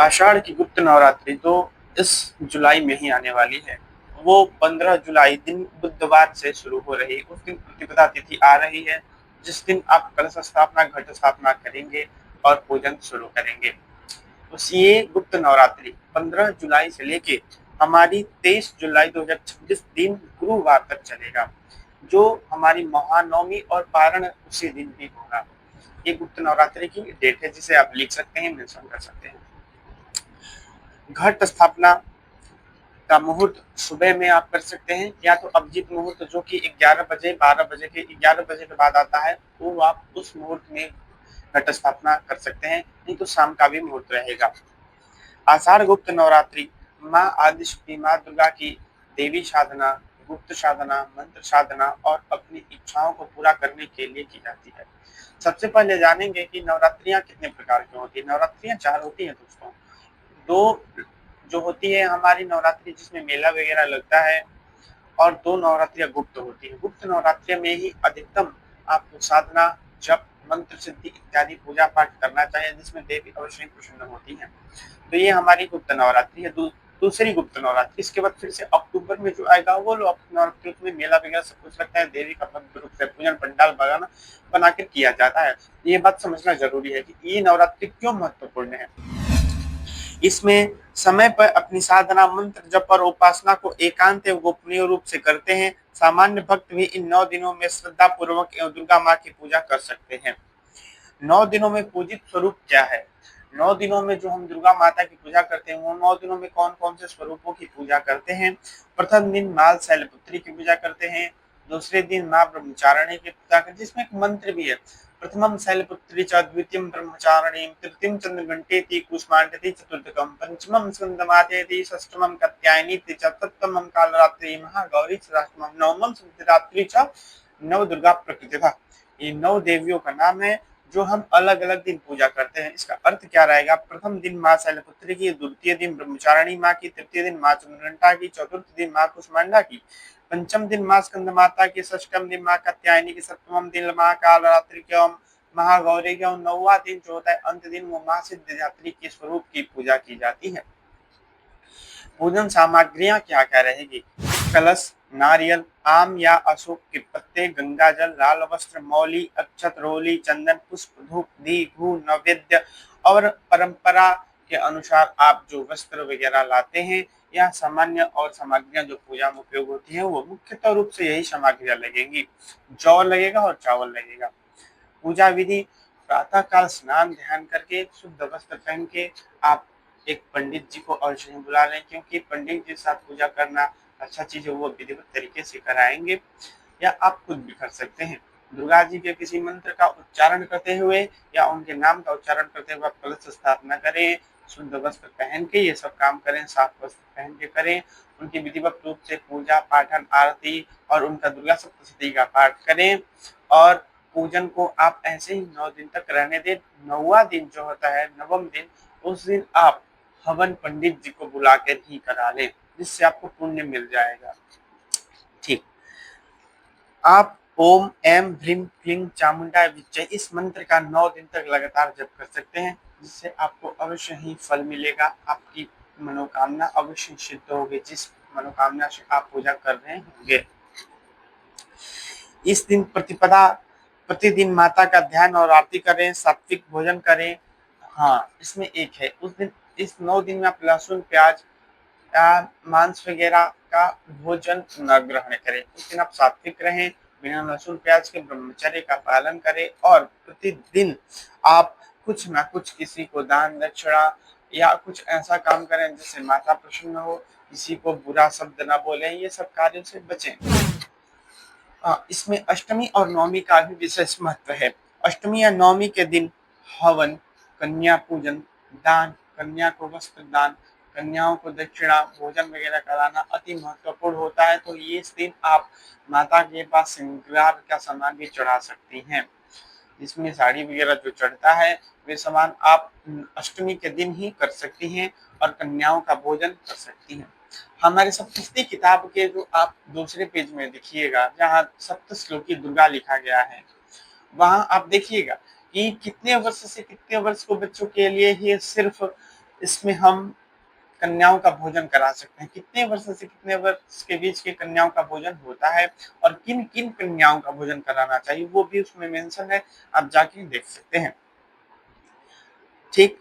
आषाढ़ की गुप्त नवरात्रि तो इस जुलाई में ही आने वाली है। वो 15 जुलाई दिन बुधवार से शुरू हो रही, उस दिन प्रतिपदा तिथि आ रही है, जिस दिन आप कलश स्थापना, घट स्थापना करेंगे और पूजन शुरू करेंगे। तो ये गुप्त नवरात्रि 15 जुलाई से लेके हमारी 23 जुलाई 2026 दिन गुरुवार तक चलेगा, जो हमारी महानवमी और पारण उसी दिन भी होगा। ये गुप्त नवरात्रि की डेट है, जिसे आप लिख सकते हैं, मेंशन कर सकते हैं। घट स्थापना का मुहूर्त सुबह में आप कर सकते हैं, या तो अभिजीत मुहूर्त जो कि 11 बजे 12 बजे के 11 बजे के बाद आता है, वो आप उस मुहूर्त में घट स्थापना कर सकते हैं, नहीं तो शाम का भी मुहूर्त रहेगा। आषाढ़ गुप्त नवरात्रि माँ आदिशक्ति, माँ दुर्गा की देवी साधना, गुप्त साधना, मंत्र साधना और अपनी इच्छाओं को पूरा करने के लिए की जाती है। सबसे पहले जानेंगे कि नवरात्रियां कितने प्रकार की होती है। नवरात्रियां 4 होती है दोस्तों। 2 जो होती है हमारी नवरात्रि, जिसमें मेला वगैरह लगता है, और 2 नवरात्रियां गुप्त होती है। गुप्त नवरात्रि में ही अधिकतम आपको साधना, जप, मंत्र सिद्धि इत्यादि पूजा पाठ करना चाहिए, जिसमें देवी अवश्य प्रसन्न होती है। तो ये हमारी गुप्त नवरात्रि है। दूसरी गुप्त नवरात्रि, इसके बाद फिर से अक्टूबर में जो आएगा, वो नवरात्रि में मेला वगैरह सब कुछ लगता है, देवी का भव्य रूप से पूजन पंडाल बगाना बनाकर किया जाता है। ये बात समझना जरूरी है कि ये नवरात्रि क्यों महत्वपूर्ण है। इसमें समय पर अपनी साधना, मंत्र जप और उपासना को एकांत एवं गोपनीय रूप से करते हैं। सामान्य भक्त भी इन 9 दिनों में श्रद्धा पूर्वक एवं दुर्गा माँ की पूजा कर सकते हैं। 9 दिनों में पूजित स्वरूप क्या है? 9 दिनों में जो हम दुर्गा माता की पूजा करते हैं, वो 9 दिनों में कौन कौन से स्वरूपों की पूजा करते हैं? प्रथम दिन माँ शैलपुत्री की पूजा करते हैं। दूसरे दिन माँ ब्रह्मचारिणी की पूजा करते हैं, जिसमें एक मंत्र भी है। प्रथमं शैलपुत्री च, द्वितीयं ब्रह्मचारिणीं, तृतीयं चंद्रघंटेति कूष्मांडेति, चतुर्थकं पंचमं स्कंदमातेति, षष्ठमं कात्यायनीति च, सप्तमं कालरात्रि महागौरी च, अष्टमं नवमं सिद्धिदात्री च, नव दुर्गा प्रकृतितः। ये 9 देवियों का नाम है, जो हम अलग अलग दिन पूजा करते हैं। इसका अर्थ क्या रहेगा? प्रथम दिन माँ शैलपुत्री की, द्वितीय दिन ब्रह्मचारिणी माँ की, तृतीय दिन माँ चंद्रघंटा की, चतुर्थ दिन माँ कुष्मांडा की, पंचम दिन माँ स्कंद माता की, षष्ठम दिन माँ कात्यायनी की, सप्तम दिन माँ कालरात्रि के महागौरी के, और 9वां दिन जो होता है अंत दिन, वो माँ सिद्धिदात्री के स्वरूप की पूजा की जाती है। पूजन सामग्रियां क्या क्या रहेगी? कलश, नारियल, आम या अशोक के पत्ते, गंगाजल, लाल वस्त्र, मौली, अक्षत, रोली, चंदन, पुष्प, धूप, दीप, नैवेद्य। और परंपरा के अनुसार आप जो वस्त्र वगैरह लाते हैं, या सामान्य और सामग्रियां जो पूजा में उपयोग होती है, वो मुख्यतः रूप से यही सामग्रियां लगेंगी। जौ लगेगा और चावल लगेगा। पूजा विधि: प्रातः काल स्नान ध्यान करके शुद्ध वस्त्र पहन के आप एक पंडित जी को अवश्य ही बुला लें, क्योंकि पंडित जी के साथ पूजा करना अच्छा चीज है, वो विधिवत तरीके से कराएंगे, या आप खुद भी कर सकते हैं। दुर्गा जी के किसी मंत्र का उच्चारण करते हुए या उनके नाम का उच्चारण करते हुए आप कलश स्थापना करें, शुद्ध वस्त्र पहन के ये सब काम करें, साफ वस्त्र पहन के करें, उनकी विधिवत रूप से पूजा पाठन आरती और उनका दुर्गा सप्तशती का पाठ करें, और पूजन को आप ऐसे ही 9 दिन तक रहने दें। 9वां दिन जो होता है, नवम दिन, उस दिन आप हवन पंडित जी को बुला कर ही करा लें, जिससे आपको पुण्य मिल जाएगा। ठीक। आप ओम एम ह्रीम क्लीम चामुंडा विच्चे इस मंत्र का 9 दिन तक लगातार जप कर सकते हैं, जिससे आपको अवश्य ही फल मिलेगा। आपकी मनोकामना अवश्य सिद्ध होगी, जिस मनोकामना से आप पूजा कर रहे होंगे। इस दिन प्रतिदिन माता का ध्यान और आरती करें, सात्विक भोजन करें। हाँ, इसमें एक है, उस दिन इस 9 दिन में आप लहसुन, प्याज या मांस वगैरह का भोजन न ग्रहण करें। उस दिन आप सात्विक रहें, बिना लहसुन प्याज के ब्रह्मचर्य का पालन करें, और प्रतिदिन आप कुछ ना कुछ किसी को दान दक्षिणा या कुछ ऐसा काम करें जिससे माता प्रसन्न हो, किसी को बुरा शब्द न बोले, ये सब कार्यों से बचें। इसमें अष्टमी और नवमी का भी विशेष महत्व है। अष्टमी या नवमी के दिन हवन, कन्या पूजन, दान, कन्या को वस्त्र दान, कन्याओं को दक्षिणा, भोजन वगैरह कराना अति महत्वपूर्ण होता है। तो ये इस दिन आप माता के पास श्रृंगार का सामान भी चढ़ा सकती हैं, जिसमें साड़ी वगैरह जो चढ़ता है, वे सामान आप अष्टमी के दिन ही कर सकती हैं, और कन्याओं का भोजन कर सकती हैं। हमारे सप्तशती किताब के जो आप दूसरे पेज में देखिएगा, जहाँ सप्त श्लोकी दुर्गा लिखा गया है, वहां आप देखिएगा कि कितने वर्ष से कितने वर्ष को बच्चों के लिए ही सिर्फ इसमें हम कन्याओं का भोजन करा सकते हैं। कितने वर्ष से कितने वर्ष के बीच की कन्याओं का भोजन होता है और किन-किन कन्याओं का भोजन कराना चाहिए, वो भी उसमें मेंशन है, आप जाके देख सकते हैं। ठीक,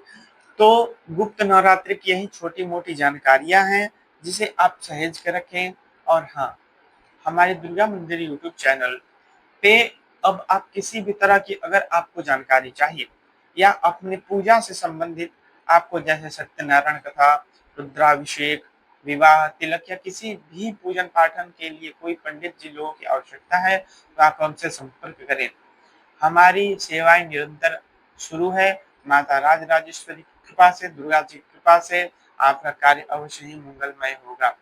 तो गुप्त नवरात्रि की यही छोटी-मोटी जानकारियाँ हैं, जिसे आप सहेज के रखें और हाँ, हमारे दुर्गा मंदिर यूट्यूब चैनल पे अब आप किसी भी तरह की अगर आपको जानकारी चाहिए या अपनी पूजा से संबंधित आपको जैसे सत्यनारायण कथा, रुद्राभिषेक, विवाह, तिलक या किसी भी पूजन पाठन के लिए कोई पंडित जी लोगों की आवश्यकता है, तो आप हमसे संपर्क करें। हमारी सेवाएँ निरंतर शुरू है, माता राजराजेश्वरी की कृपा से, दुर्गा जी की कृपा से आपका कार्य अवश्य ही मंगलमय होगा।